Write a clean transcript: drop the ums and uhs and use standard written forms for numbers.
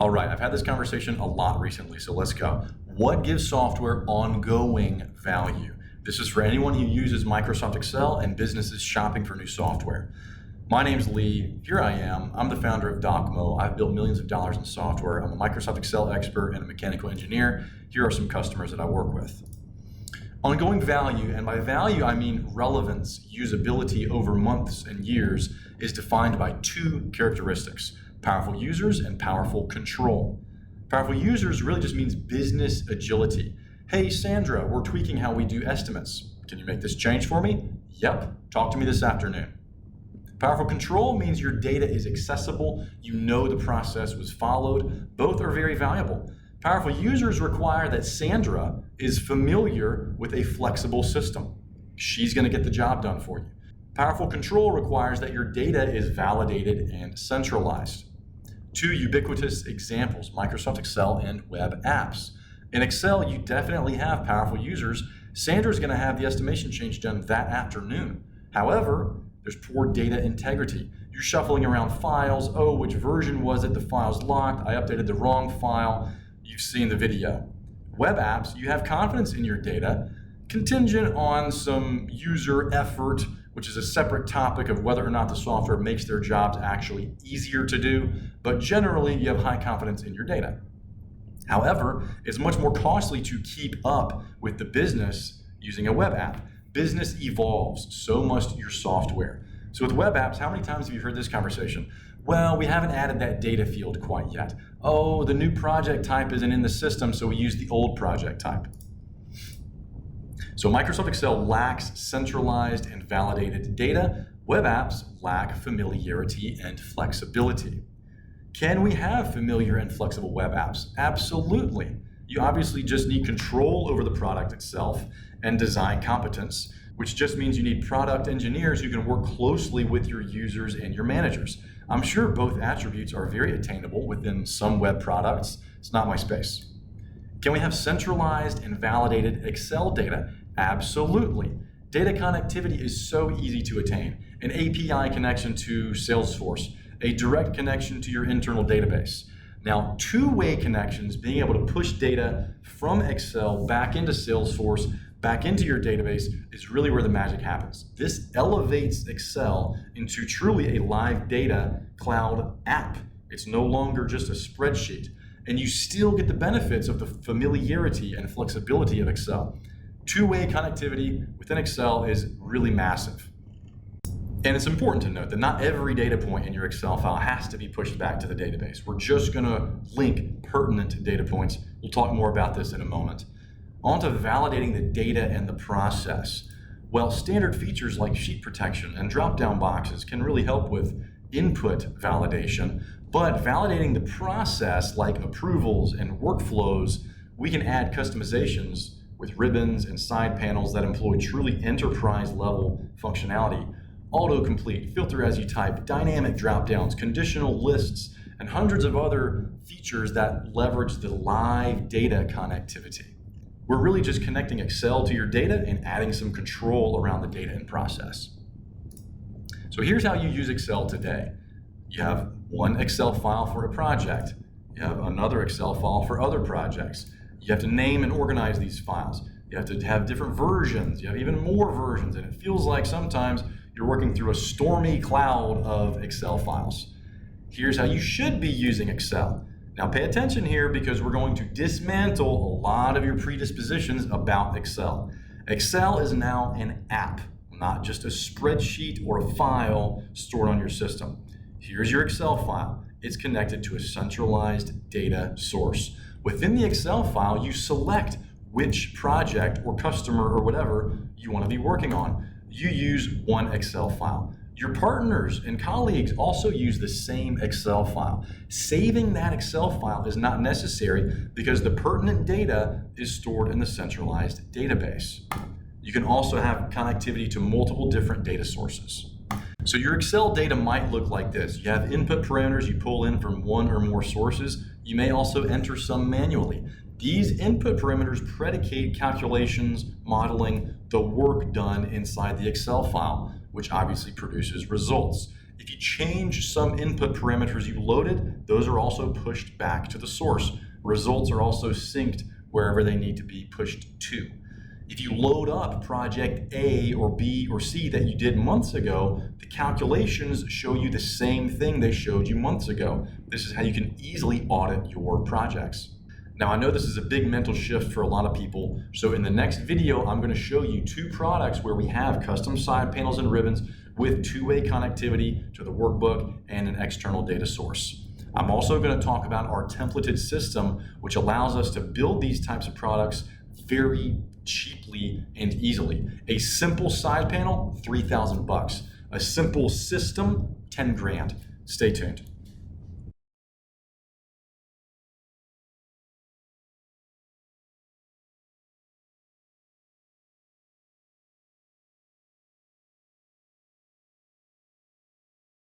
All right, I've had this conversation a lot recently, so let's go. What gives software ongoing value? This is for anyone who uses Microsoft Excel and businesses shopping for new software. My name's Lee. Here I am. I'm the founder of DocMo. I've built millions of dollars in software. I'm a Microsoft Excel expert and a mechanical engineer. Here are some customers that I work with. Ongoing value, and by value I mean relevance, usability over months and years, is defined by two characteristics: powerful users and powerful control. Powerful users really just means business agility. Hey Sandra, we're tweaking how we do estimates. Can you make this change for me? Yep, talk to me this afternoon. Powerful control means your data is accessible, you know the process was followed. Both are very valuable. Powerful users require that Sandra is familiar with a flexible system. She's going to get the job done for you. Powerful control requires that your data is validated and centralized. Two ubiquitous examples: Microsoft Excel and web apps. In Excel, you definitely have powerful users. Sandra's going to have the estimation change done that afternoon. However, there's poor data integrity. You're shuffling around files. Oh, which version was it? The file's locked. I updated the wrong file. You've seen the video. Web apps, you have confidence in your data, contingent on some user effort, which is a separate topic of whether or not the software makes their jobs actually easier to do, but generally you have high confidence in your data. However, it's much more costly to keep up with the business using a web app. Business evolves, so must your software. So with web apps, how many times have you heard this conversation? Well, we haven't added that data field quite yet. Oh, the new project type isn't in the system, so we use the old project type. So Microsoft Excel lacks centralized and validated data. Web apps lack familiarity and flexibility. Can we have familiar and flexible web apps? Absolutely. You obviously just need control over the product itself and design competence, which just means you need product engineers who can work closely with your users and your managers. I'm sure both attributes are very attainable within some web products. It's not my space. Can we have centralized and validated Excel data? Absolutely. Data connectivity is so easy to attain. An API connection to Salesforce, a direct connection to your internal database. Now, two-way connections, being able to push data from Excel back into Salesforce, back into your database, is really where the magic happens. This elevates Excel into truly a live data cloud app. It's no longer just a spreadsheet, and you still get the benefits of the familiarity and flexibility of Excel. Two-way connectivity within Excel is really massive. And it's important to note that not every data point in your Excel file has to be pushed back to the database. We're just going to link pertinent data points. We'll talk more about this in a moment. On to validating the data and the process. Well, standard features like sheet protection and drop-down boxes can really help with input validation, but validating the process like approvals and workflows, we can add customizations with ribbons and side panels that employ truly enterprise-level functionality. Autocomplete, filter as you type, dynamic drop-downs, conditional lists, and hundreds of other features that leverage the live data connectivity. We're really just connecting Excel to your data and adding some control around the data and process. So here's how you use Excel today. You have one Excel file for a project. You have another Excel file for other projects. You have to name and organize these files. You have to have different versions. You have even more versions, and it feels like sometimes you're working through a stormy cloud of Excel files. Here's how you should be using Excel. Now pay attention here because we're going to dismantle a lot of your predispositions about Excel. Excel is now an app, not just a spreadsheet or a file stored on your system. Here's your Excel file. It's connected to a centralized data source. Within the Excel file, you select which project or customer or whatever you want to be working on. You use one Excel file. Your partners and colleagues also use the same Excel file. Saving that Excel file is not necessary because the pertinent data is stored in the centralized database. You can also have connectivity to multiple different data sources. So your Excel data might look like this. You have input parameters you pull in from one or more sources. You may also enter some manually. These input parameters predicate calculations, modeling, the work done inside the Excel file, which obviously produces results. If you change some input parameters you loaded, those are also pushed back to the source. Results are also synced wherever they need to be pushed to. If you load up project A or B or C that you did months ago, the calculations show you the same thing they showed you months ago. This is how you can easily audit your projects. Now, I know this is a big mental shift for a lot of people, so in the next video, I'm going to show you 2 products where we have custom side panels and ribbons with two-way connectivity to the workbook and an external data source. I'm also going to talk about our templated system, which allows us to build these types of products very cheaply and easily. A simple side panel, $3,000 bucks. A simple system, 10 grand. Stay tuned.